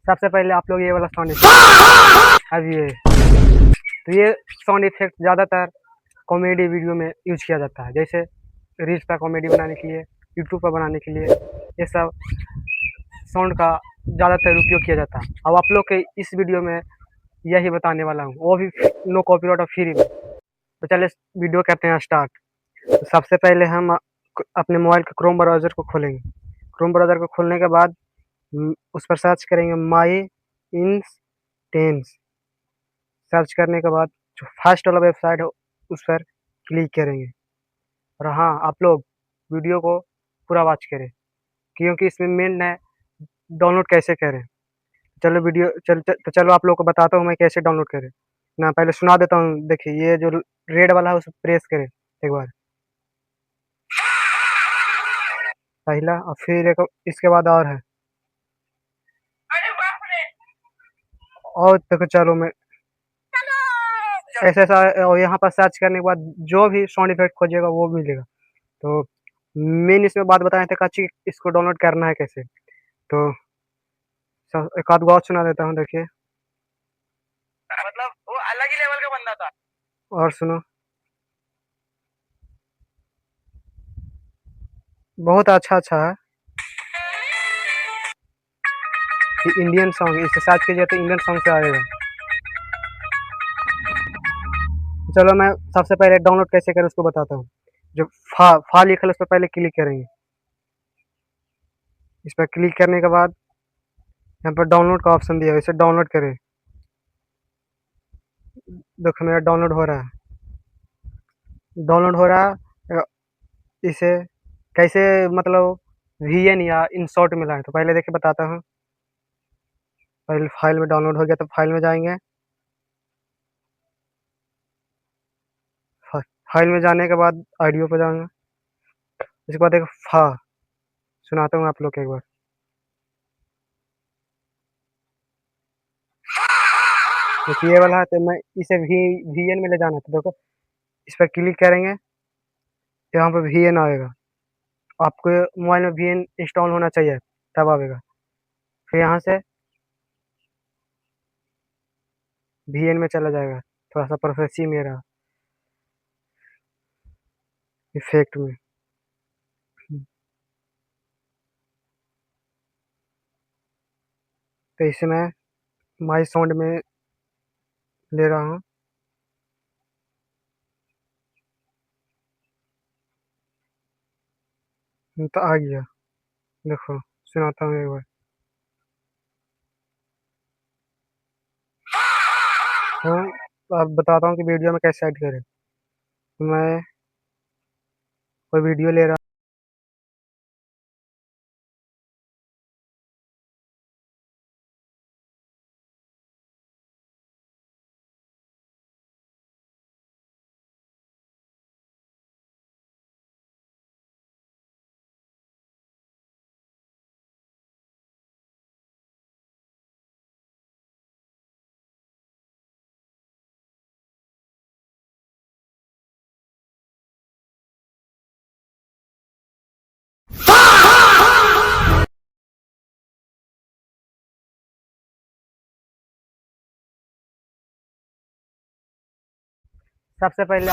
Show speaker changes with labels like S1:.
S1: सबसे पहले आप लोग ये वाला साउंड इफेक्ट, अब ये तो ये साउंड इफेक्ट ज़्यादातर कॉमेडी वीडियो में यूज किया जाता है, जैसे रील्स पर कॉमेडी बनाने के लिए, यूट्यूब पर बनाने के लिए, ये सब साउंड का ज़्यादातर उपयोग किया जाता है। अब आप लोग के इस वीडियो में यही बताने वाला हूँ, वो भी नो कॉपीराइट और फ्री में। तो चलिए वीडियो करते हैं स्टार्ट। तो सबसे पहले हम अपने मोबाइल के क्रोम ब्राउज़र को खोलेंगे। क्रोम ब्राउज़र को खोलने के बाद उस पर सर्च करेंगे माई इंस्टेंस। सर्च करने के बाद जो फर्स्ट वाला वेबसाइट है उस पर क्लिक करेंगे। और हाँ, आप लोग वीडियो को पूरा वॉच करें, क्योंकि इसमें मेन है डाउनलोड कैसे करें। चलो वीडियो तो चलो आप लोग को बताता हूँ मैं कैसे डाउनलोड करें ना। पहले सुना देता हूँ, देखिए ये जो रेड वाला है उसे प्रेस करें एक बार, पहला, और फिर एक इसके बाद और है, और देखो चलो मैं ऐसा ऐसा, और यहाँ पर सर्च करने के बाद जो भी साउंड इफेक्ट खोजेगा वो मिलेगा। तो मेन इसमें बात बताए थे काची इसको डाउनलोड करना है कैसे। तो एक आध गौ सुना देता हूँ, देखिए मतलब वो अलग ही लेवल का बंदा था। और सुनो, बहुत अच्छा अच्छा है ये इंडियन सॉन्ग, इसे सर्च कीजिए तो इंडियन सॉन्ग से आएगा। चलो मैं सबसे पहले डाउनलोड कैसे करें उसको बताता हूँ। जो फा लिखा है उस पर पहले क्लिक करेंगे। इस पर क्लिक करने के बाद यहाँ पर डाउनलोड का ऑप्शन दिया है, इसे डाउनलोड करें। देखो मेरा डाउनलोड हो रहा है, डाउनलोड हो रहा है। इसे कैसे मतलब वीएन या इंसॉर्ट मिला है, तो पहले देखिए बताता हूँ। पहले फाइल में डाउनलोड हो गया तो फाइल में जाएंगे। फाइल में जाने के बाद ऑडियो पर जाऊँगा। इसके बाद एक फा सुनाता हूँ आप लोग को एक बार। देखिए ये वाला है, तो मैं इसे वीएन में ले जाना है, तो देखो इस पर क्लिक करेंगे, यहाँ पर वीएन आएगा। आपके मोबाइल में वीएन इंस्टॉल होना चाहिए तब आएगा। फिर यहाँ से वीएन में चला जाएगा, थोड़ा सा प्रोसेसिंग में रहा, इफेक्ट में। तो इसे मैं माई साउंड में ले रहा हूँ। तो आ गया, देखो सुनाता हूँ एक बार। हाँ, तो अब बताता हूँ कि वीडियो में कैसे ऐड करें। मैं कोई वीडियो ले रहा सबसे पहले